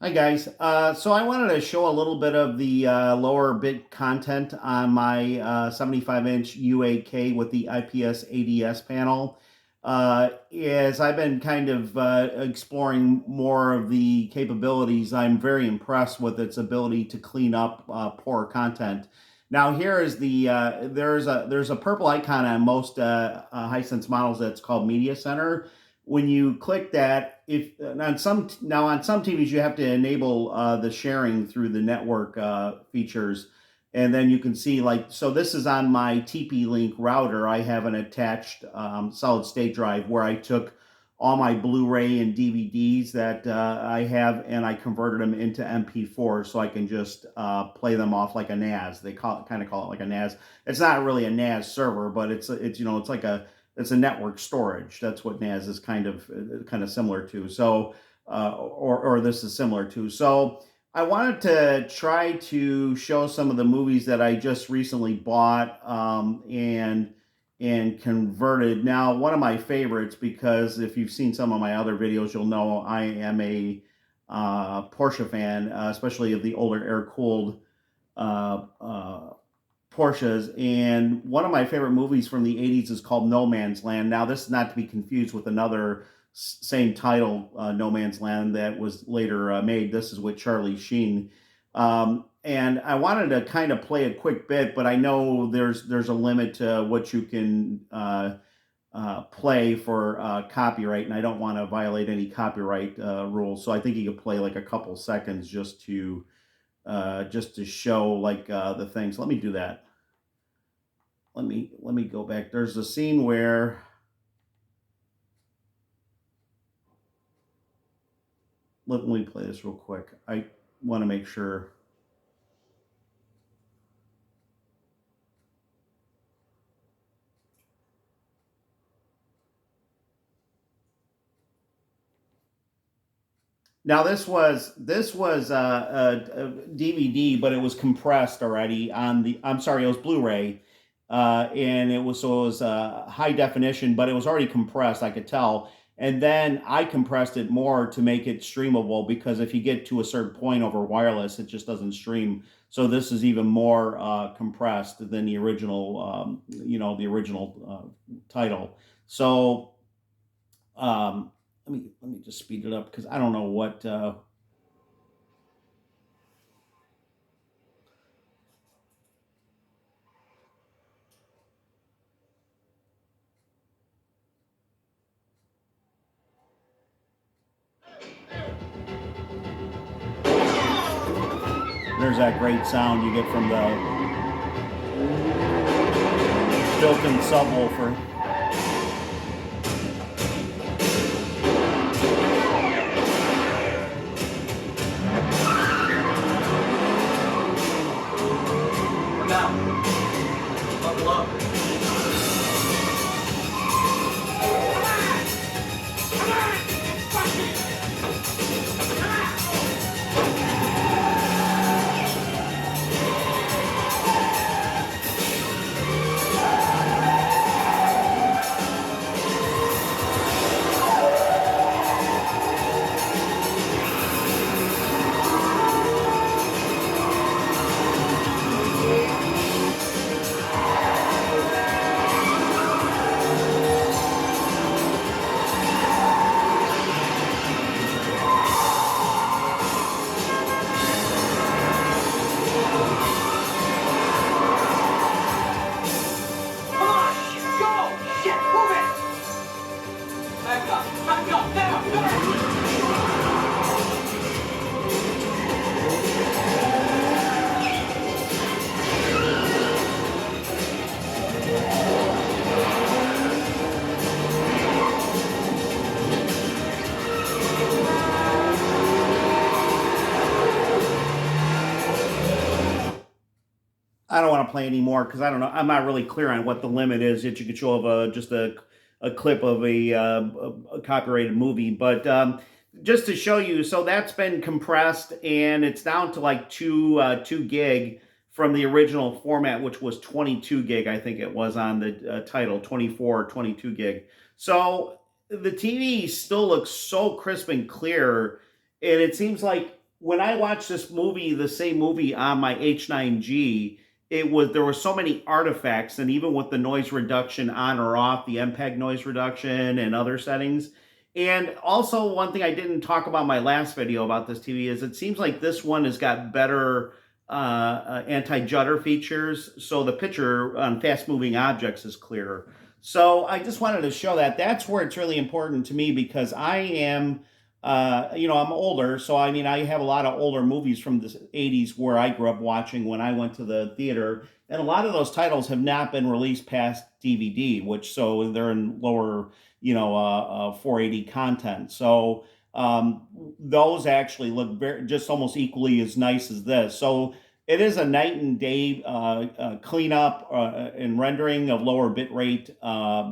Hi guys. So I wanted to show a little bit of the lower bit content on my 75-inch U8K with the IPS-ADS panel. As I've been kind of exploring more of the capabilities, I'm very impressed with its ability to clean up poor content. Now here is the there's a purple icon on most Hisense models that's called Media Center. When you click that, if on some TVs you have to enable the sharing through the network features, and then you can see, like, so this is on my TP-Link router. I have an attached solid state drive where I took all my Blu-ray and DVDs that I have, and I converted them into MP4 so I can just play them off like a NAS. They kind of call it like a NAS. It's not really a NAS server, but it's it's like it's a network storage. That's what NAS is kind of similar to. So, or this is similar to. So, I wanted to try to show some of the movies that I just recently bought and converted. Now, one of my favorites, because if you've seen some of my other videos, you'll know I am a Porsche fan, especially of the older air-cooled uh, uh, Porsches. And one of my favorite movies from the 80s is called No Man's Land. Now, this is not to be confused with another same title, No Man's Land, that was later made. This is with Charlie Sheen. And I wanted to kind of play a quick bit, but I know there's a limit to what you can play for copyright, and I don't want to violate any copyright rules. So I think you could play like a couple seconds just to show like the things. Let me do that. Let me go back. There's a scene where let me play this real quick. I want to make sure. Now this was a DVD, but it was compressed already on the. I'm sorry, it was Blu-ray, and it was high definition, but it was already compressed. I could tell, and then I compressed it more to make it streamable, because if you get to a certain point over wireless, it just doesn't stream. So this is even more compressed than the original, the original title. So. Let me just speed it up because I don't know what. There's that great sound you get from the built-in subwoofer. Now, buckle up. Back up, now! I don't want to play anymore because I don't know. I'm not really clear on what the limit is that you could show of just a clip of a copyrighted movie. But just to show you, so that's been compressed and it's down to like 2 gig from the original format, which was 22 gig. I think it was on the title, 24 or 22 gig. So the TV still looks so crisp and clear, and it seems like when I watched this movie, the same movie on my H9G, there were so many artifacts, and even with the noise reduction on or off, the MPEG noise reduction and other settings. And also, one thing I didn't talk about in my last video about this TV is it seems like this one has got better anti-judder features, so the picture on fast-moving objects is clearer. So I just wanted to show that. That's where it's really important to me because I am I'm older, so I mean, I have a lot of older movies from the 80s where I grew up watching when I went to the theater, and a lot of those titles have not been released past DVD, which so they're in lower, 480 content. So those actually look just almost equally as nice as this. So it is a night and day cleanup and rendering of lower bitrate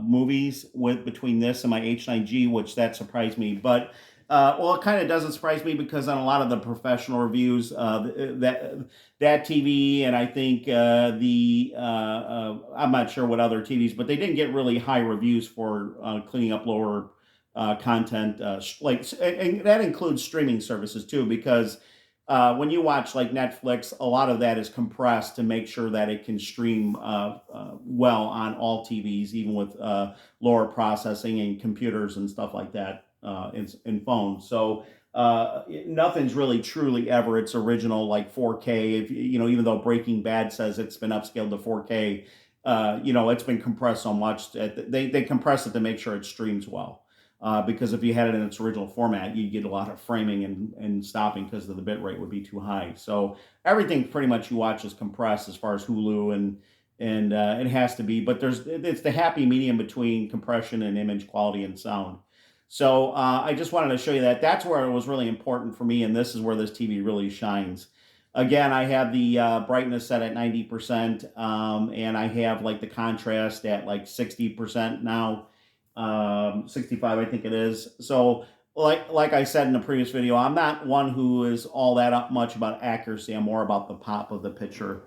movies with between this and my H9G, which that surprised me, but. Well, it kind of doesn't surprise me because on a lot of the professional reviews, that TV and I think I'm not sure what other TVs, but they didn't get really high reviews for cleaning up lower content. And that includes streaming services too, because when you watch like Netflix, a lot of that is compressed to make sure that it can stream well on all TVs, even with lower processing and computers and stuff like that in phones. So nothing's really truly ever its original like 4K. If even though Breaking Bad says it's been upscaled to 4K, it's been compressed so much that they compress it to make sure it streams well. Because if you had it in its original format, you'd get a lot of framing and stopping because the bit rate would be too high. So everything pretty much you watch is compressed as far as Hulu and it has to be. But it's the happy medium between compression and image quality and sound. So I just wanted to show you that. That's where it was really important for me, and this is where this TV really shines. Again, I have the brightness set at 90%, and I have like the contrast at like 60% now. 65 I think it is. So like I said in the previous video, I'm not one who is all that up much about accuracy. I'm more about the pop of the picture,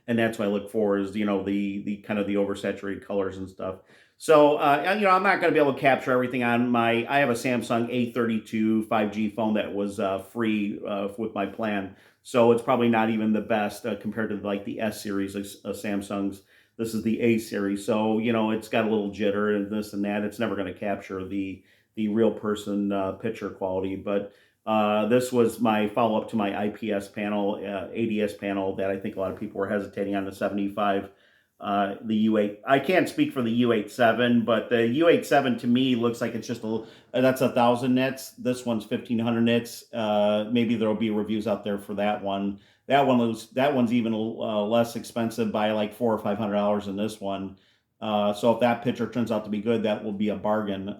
and that's what I look for is the kind of the oversaturated colors and stuff. So I'm not going to be able to capture everything on I have a Samsung A32 5G phone that was free with my plan, so it's probably not even the best compared to like the S series of Samsung's. This is the A series, so it's got a little jitter and this and that. It's never going to capture the real person picture quality, but this was my follow-up to my IPS panel, ADS panel that I think a lot of people were hesitating on the 75. The U8, I can't speak for the U87, but the U87 to me looks like it's just that's 1,000 nits. This one's 1,500 nits. Maybe there'll be reviews out there for that one. That one's even less expensive by like $400 or $500 than this one. So if that picture turns out to be good, that will be a bargain.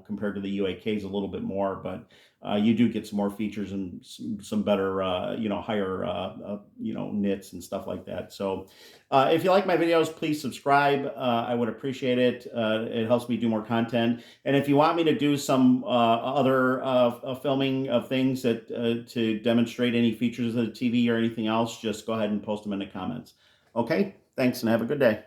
Compared to the U8Ks, a little bit more, but you do get some more features and some better, higher, nits and stuff like that. So if you like my videos, please subscribe. I would appreciate it. It helps me do more content. And if you want me to do some other filming of things to demonstrate any features of the TV or anything else, just go ahead and post them in the comments. Okay, thanks and have a good day.